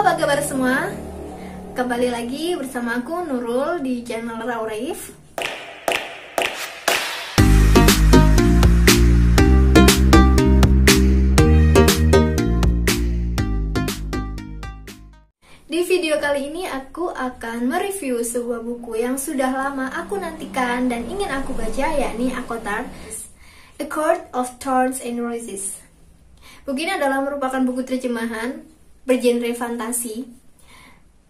apa kabar semua? Kembali lagi bersama aku Nurul di channel Rauraif. Di video kali ini aku akan mereview sebuah buku yang sudah lama aku nantikan dan ingin aku baca, yakni ACOTAR, A Court of Thorns and Roses. Buku ini adalah merupakan buku terjemahan bergenre fantasi.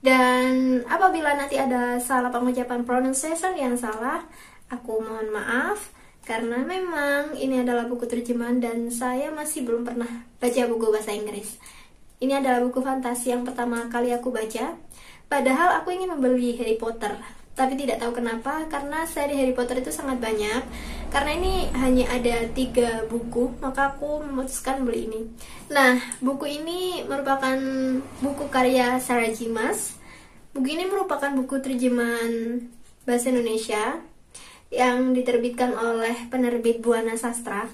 Dan apabila nanti ada salah pengucapan pronunciation yang salah, aku mohon maaf karena memang ini adalah buku terjemahan dan saya masih belum pernah baca buku bahasa Inggris. Ini adalah buku fantasi yang pertama kali aku baca. Padahal aku ingin membeli Harry Potter, tapi tidak tahu kenapa, karena seri Harry Potter itu sangat banyak. Karena ini hanya ada 3 buku, maka aku memutuskan beli ini. Nah, buku ini merupakan buku karya Sarah J. Maas. Buku ini merupakan buku terjemahan bahasa Indonesia yang diterbitkan oleh penerbit Buana Sastra.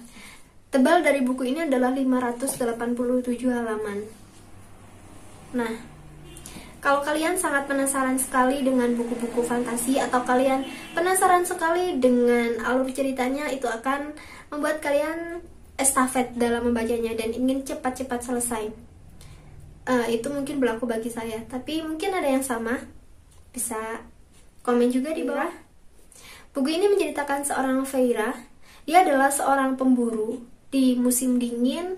Tebal dari buku ini adalah 587 halaman. Nah, kalau kalian sangat penasaran sekali dengan buku-buku fantasi atau kalian penasaran sekali dengan alur ceritanya, itu akan membuat kalian estafet dalam membacanya dan ingin cepat-cepat selesai. Itu mungkin berlaku bagi saya, tapi mungkin ada yang sama. Bisa komen juga di bawah. Buku ini menceritakan seorang Feyre. Dia adalah seorang pemburu. Di musim dingin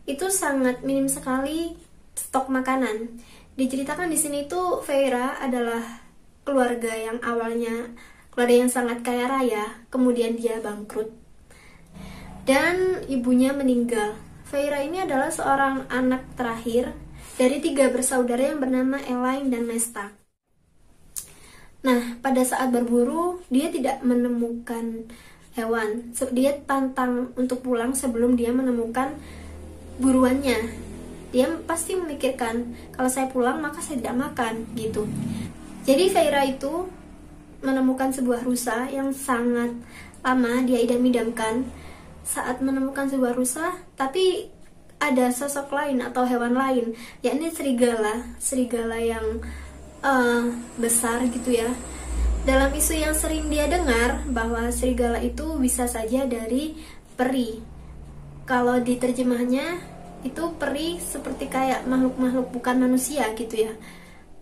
itu sangat minim sekali stok makanan. Diceritakan di sini tuh Feyre adalah keluarga yang awalnya keluarga yang sangat kaya raya, kemudian dia bangkrut dan ibunya meninggal. Feyre ini adalah seorang anak terakhir dari 3 bersaudara yang bernama Elaine dan Nesta. Nah, pada saat berburu dia tidak menemukan hewan. Dia pantang untuk pulang sebelum dia menemukan buruannya. Dia pasti memikirkan, kalau saya pulang maka saya tidak makan, gitu. Jadi Feyre itu menemukan sebuah rusa yang sangat lama dia idam-idamkan. Saat menemukan sebuah rusa, tapi ada sosok lain atau hewan lain, yakni serigala yang besar gitu ya. Dalam isu yang sering dia dengar bahwa serigala itu bisa saja dari peri. Kalau di terjemahnya itu peri seperti kayak makhluk-makhluk bukan manusia gitu ya.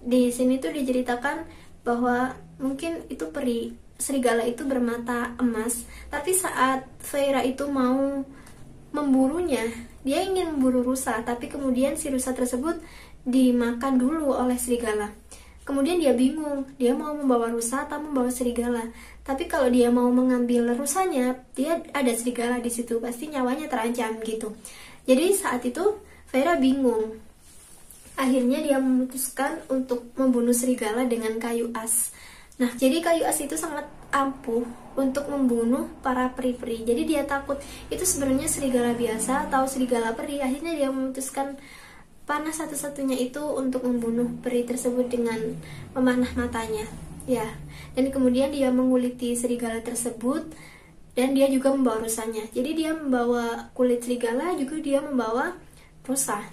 Di sini tuh diceritakan bahwa mungkin itu peri. Serigala itu bermata emas, tapi saat Feyre itu mau memburunya, dia ingin memburu rusa, tapi kemudian si rusa tersebut dimakan dulu oleh serigala. Kemudian dia bingung, dia mau membawa rusa atau membawa serigala. Tapi kalau dia mau mengambil rusanya, dia ada serigala di situ, pasti nyawanya terancam gitu. Jadi saat itu Feyre bingung. Akhirnya dia memutuskan untuk membunuh serigala dengan kayu as. Nah, jadi kayu as itu sangat ampuh untuk membunuh para peri-peri. Jadi dia takut itu sebenarnya serigala biasa atau serigala peri. Akhirnya dia memutuskan panah satu-satunya itu untuk membunuh peri tersebut dengan memanah matanya. Ya, dan kemudian dia menguliti serigala tersebut. Dan dia juga membawa rusanya. Jadi dia membawa kulit serigala, juga dia membawa rusa.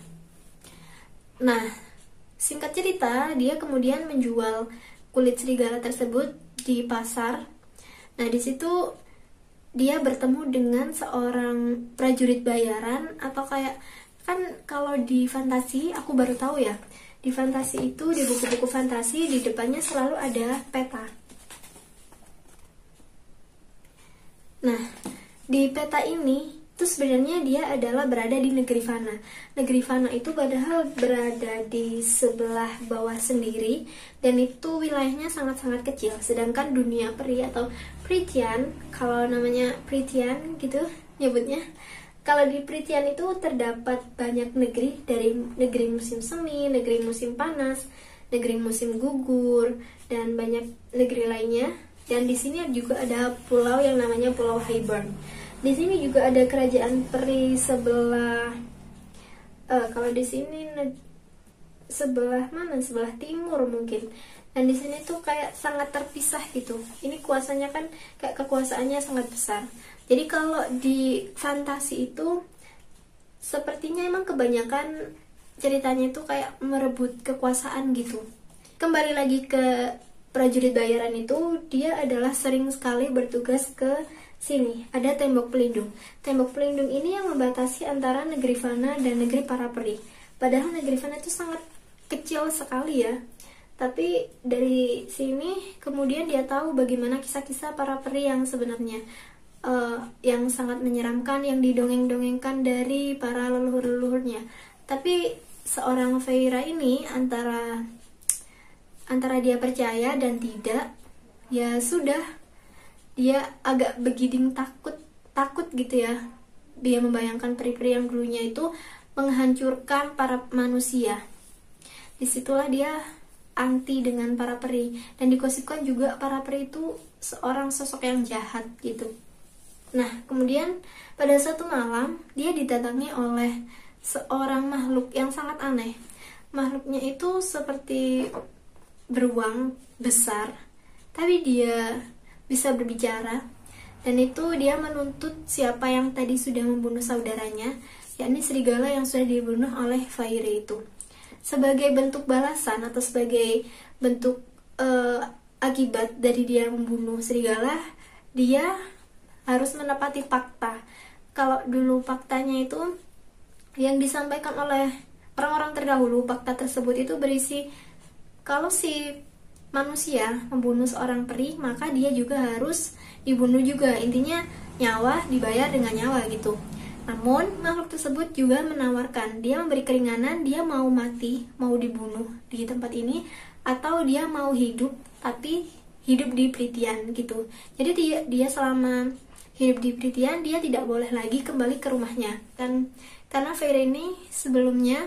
Nah, singkat cerita, dia kemudian menjual kulit serigala tersebut di pasar. Nah, di situ dia bertemu dengan seorang prajurit bayaran, atau kayak, kan kalau di fantasi, aku baru tahu ya, di fantasi itu, di buku-buku fantasi, di depannya selalu ada peta. Nah, di peta ini itu sebenarnya dia adalah berada di negeri Fana. Negeri Fana itu padahal berada di sebelah bawah sendiri dan itu wilayahnya sangat-sangat kecil. Sedangkan dunia peri atau Prythian, kalau namanya Prythian gitu nyebutnya. Kalau di Prythian itu terdapat banyak negeri, dari negeri musim semi, negeri musim panas, negeri musim gugur, dan banyak negeri lainnya. Dan di sini juga ada pulau yang namanya Pulau Hybern. Di sini juga ada kerajaan peri sebelah. Kalau di sini sebelah mana? Sebelah timur mungkin. Dan di sini tuh kayak sangat terpisah gitu. Ini kuasanya kan kayak kekuasaannya sangat besar. Jadi kalau di fantasi itu sepertinya emang kebanyakan ceritanya itu kayak merebut kekuasaan gitu. Kembali lagi ke prajurit bayaran itu, dia adalah sering sekali bertugas ke sini. Ada tembok pelindung. Tembok pelindung ini yang membatasi antara negeri Fana dan negeri para peri. Padahal negeri Fana itu sangat kecil sekali ya. Tapi dari sini kemudian dia tahu bagaimana kisah-kisah para peri yang sebenarnya, yang sangat menyeramkan, yang didongeng-dongengkan dari para leluhur-leluhurnya. Tapi seorang Feyre ini antara dia percaya dan tidak, ya sudah, dia agak begitu takut gitu ya. Dia membayangkan peri-peri yang dulunya itu menghancurkan para manusia. Disitulah dia anti dengan para peri, dan digosipkan juga para peri itu seorang sosok yang jahat gitu. Nah, kemudian pada suatu malam dia didatangi oleh seorang makhluk yang sangat aneh. Makhluknya itu seperti beruang besar, tapi dia bisa berbicara, dan itu dia menuntut siapa yang tadi sudah membunuh saudaranya, yakni serigala yang sudah dibunuh oleh Feyre itu. Sebagai bentuk balasan atau sebagai bentuk akibat dari dia membunuh serigala, dia harus menepati fakta. Kalau dulu faktanya itu yang disampaikan oleh orang-orang terdahulu, fakta tersebut itu berisi kalau si manusia membunuh seorang peri, maka dia juga harus dibunuh juga. Intinya nyawa dibayar dengan nyawa gitu. Namun makhluk tersebut juga menawarkan, dia memberi keringanan, dia mau mati, mau dibunuh di tempat ini, atau dia mau hidup tapi hidup di Prythian gitu. Jadi dia selama hidup di Prythian, dia tidak boleh lagi kembali ke rumahnya. Dan karena Feyre ini sebelumnya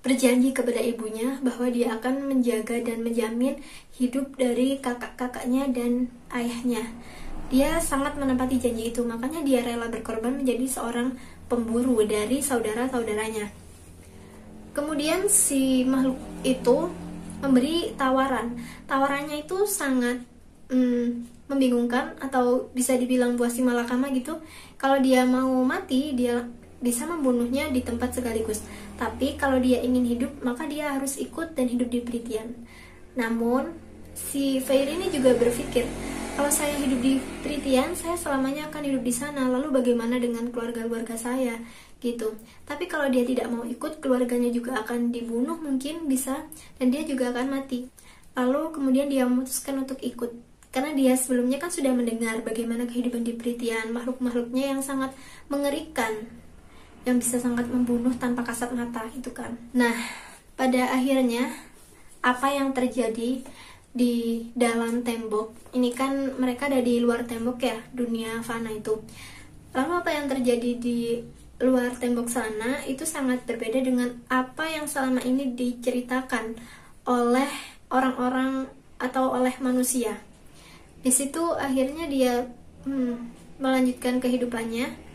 berjanji kepada ibunya bahwa dia akan menjaga dan menjamin hidup dari kakak-kakaknya dan ayahnya. Dia sangat menepati janji itu, makanya dia rela berkorban menjadi seorang pemburu dari saudara-saudaranya. Kemudian si makhluk itu memberi tawaran. Tawarannya itu sangat membingungkan, atau bisa dibilang buah si malakama gitu. Kalau dia mau mati, dia bisa membunuhnya di tempat sekaligus. Tapi kalau dia ingin hidup, maka dia harus ikut dan hidup di Prythian. Namun si Feyre ini juga berpikir, kalau saya hidup di Prythian, saya selamanya akan hidup di sana. Lalu bagaimana dengan keluarga-keluarga saya gitu. Tapi kalau dia tidak mau ikut, keluarganya juga akan dibunuh mungkin bisa, dan dia juga akan mati. Lalu kemudian dia memutuskan untuk ikut, karena dia sebelumnya kan sudah mendengar bagaimana kehidupan di Prythian, makhluk-makhluknya yang sangat mengerikan, yang bisa sangat membunuh tanpa kasat mata itu kan. Nah, pada akhirnya apa yang terjadi di dalam tembok ini, kan mereka ada di luar tembok ya, dunia Fana itu. Lalu apa yang terjadi di luar tembok sana itu sangat berbeda dengan apa yang selama ini diceritakan oleh orang-orang atau oleh manusia. Di situ akhirnya dia melanjutkan kehidupannya.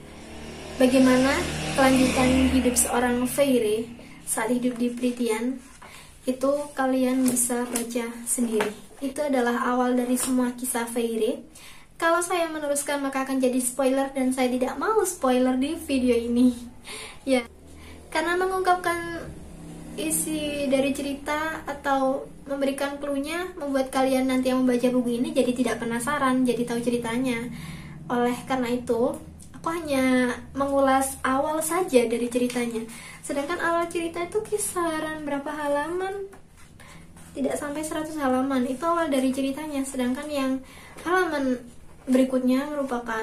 Bagaimana kelanjutan hidup seorang Feyre saat hidup di Prythian itu kalian bisa baca sendiri. Itu adalah awal dari semua kisah Feyre. Kalau saya meneruskan maka akan jadi spoiler, dan saya tidak mau spoiler di video ini. Ya, karena mengungkapkan isi dari cerita atau memberikan clue-nya membuat kalian nanti yang membaca buku ini jadi tidak penasaran, jadi tahu ceritanya. Oleh karena itu, aku hanya mengulas awal saja dari ceritanya. Sedangkan awal cerita itu kisaran berapa halaman? Tidak sampai 100 halaman. Itu awal dari ceritanya. Sedangkan yang halaman berikutnya merupakan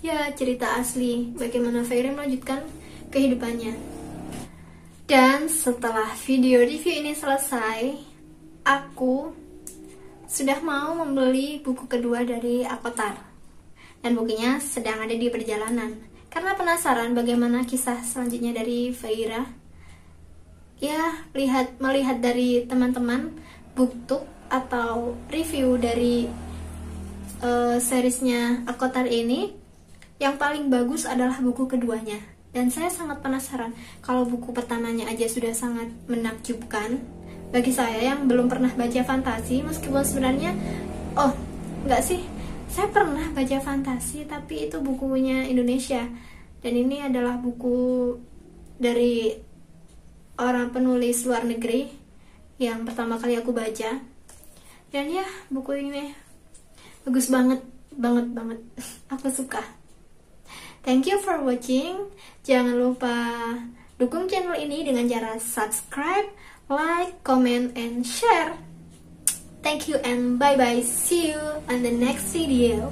ya cerita asli bagaimana Feyre melanjutkan kehidupannya. Dan setelah video review ini selesai, aku sudah mau membeli buku kedua dari ACOTAR. Dan bukunya sedang ada di perjalanan. Karena penasaran bagaimana kisah selanjutnya dari Feyre. Ya, melihat dari teman-teman BookTube atau review dari seriesnya ACOTAR ini, yang paling bagus adalah buku keduanya. Dan saya sangat penasaran, kalau buku pertamanya aja sudah sangat menakjubkan bagi saya yang belum pernah baca fantasi, meskipun sebenarnya enggak sih, saya pernah baca fantasi tapi itu bukunya Indonesia, dan ini adalah buku dari orang penulis luar negeri yang pertama kali aku baca. Dan ya, buku ini bagus banget, banget. Aku suka. Thank you for watching. Jangan lupa dukung channel ini dengan cara subscribe, like, comment, and share. Thank you and bye-bye. See you on the next video.